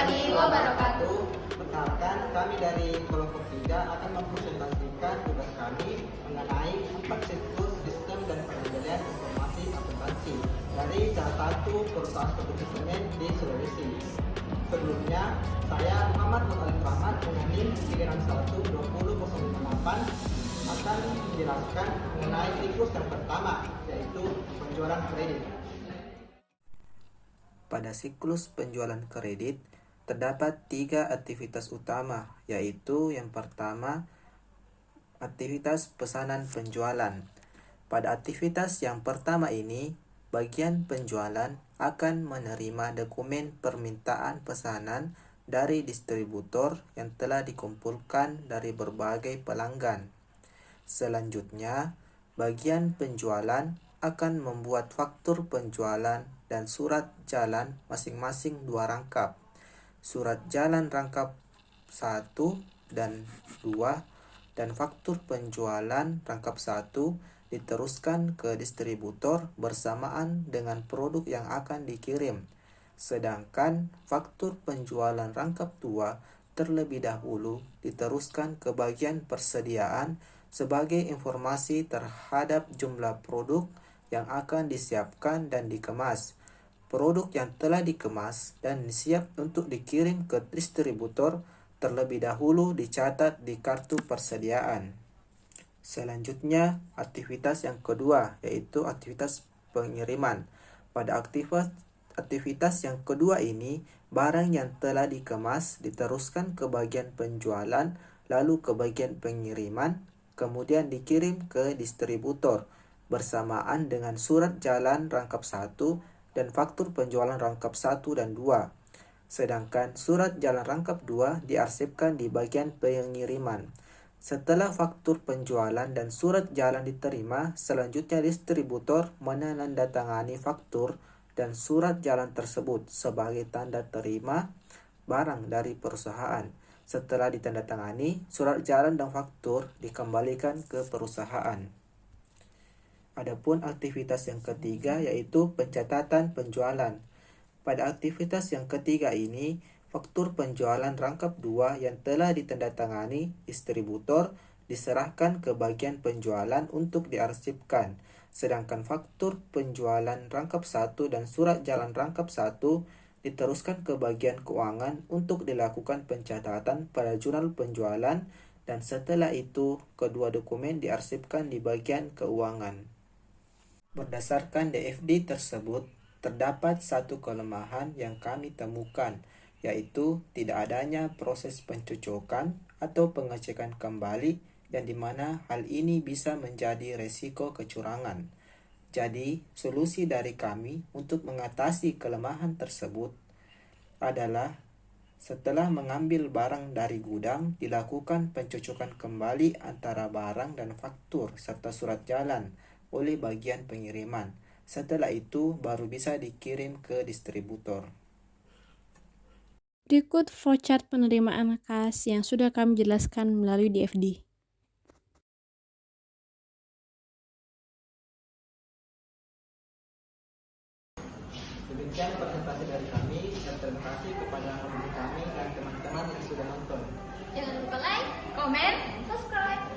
warahmatullahi wabarakatuh. Perkenalkan, kami dari kelompok 3 akan mempresentasikan tugas kami mengenai 4 siklus sistem dan pengendalian informasi akuntansi dari salah satu perusahaan produksi semen di Sulawesi. Sebelumnya, saya Muhammad Nur Alif Rahmat dengan NIM Giliran 1 20058 akan menjelaskan mengenai siklus yang pertama, yaitu penjualan kredit. Pada siklus penjualan kredit, terdapat 3 aktivitas utama, yaitu yang pertama, aktivitas pesanan penjualan. Pada aktivitas yang pertama ini, bagian penjualan akan menerima dokumen permintaan pesanan dari distributor yang telah dikumpulkan dari berbagai pelanggan. Selanjutnya, bagian penjualan akan membuat faktur penjualan dan surat jalan masing-masing 2 rangkap. Surat jalan rangkap 1 dan 2 dan faktur penjualan rangkap 1 diteruskan ke distributor bersamaan dengan produk yang akan dikirim. Sedangkan faktur penjualan rangkap 2 terlebih dahulu diteruskan ke bagian persediaan sebagai informasi terhadap jumlah produk yang akan disiapkan dan dikemas. Produk yang telah dikemas dan siap untuk dikirim ke distributor terlebih dahulu dicatat di kartu persediaan. Selanjutnya, aktivitas yang kedua, yaitu aktivitas pengiriman. Pada aktivitas yang kedua ini, barang yang telah dikemas diteruskan ke bagian penjualan, lalu ke bagian pengiriman, kemudian dikirim ke distributor bersamaan dengan surat jalan rangkap 1 dan faktur penjualan rangkap 1 dan 2. Sedangkan surat jalan rangkap 2 diarsipkan di bagian pengiriman. Setelah faktur penjualan dan surat jalan diterima, selanjutnya distributor menandatangani faktur dan surat jalan tersebut sebagai tanda terima barang dari perusahaan. Setelah ditandatangani, surat jalan dan faktur dikembalikan ke perusahaan. Adapun aktivitas yang ketiga yaitu pencatatan penjualan. Pada aktivitas yang ketiga ini, faktur penjualan rangkap 2 yang telah ditandatangani distributor diserahkan ke bagian penjualan untuk diarsipkan. Sedangkan faktur penjualan rangkap 1 dan surat jalan rangkap 1 diteruskan ke bagian keuangan untuk dilakukan pencatatan pada jurnal penjualan, dan setelah itu kedua dokumen diarsipkan di bagian keuangan. Berdasarkan DFD tersebut, terdapat satu kelemahan yang kami temukan, yaitu tidak adanya proses pencocokan atau pengecekan kembali, yang dimana hal ini bisa menjadi resiko kecurangan. Jadi, solusi dari kami untuk mengatasi kelemahan tersebut adalah setelah mengambil barang dari gudang, dilakukan pencocokan kembali antara barang dan faktur serta surat jalan oleh bagian pengiriman. Setelah itu, baru bisa dikirim ke distributor. Berikut flowchart penerimaan kas yang sudah kami jelaskan melalui DFD. Demikian presentasi dari kami, dan terima kasih kepada guru kami dan teman-teman yang sudah nonton. Jangan lupa like, comment, subscribe.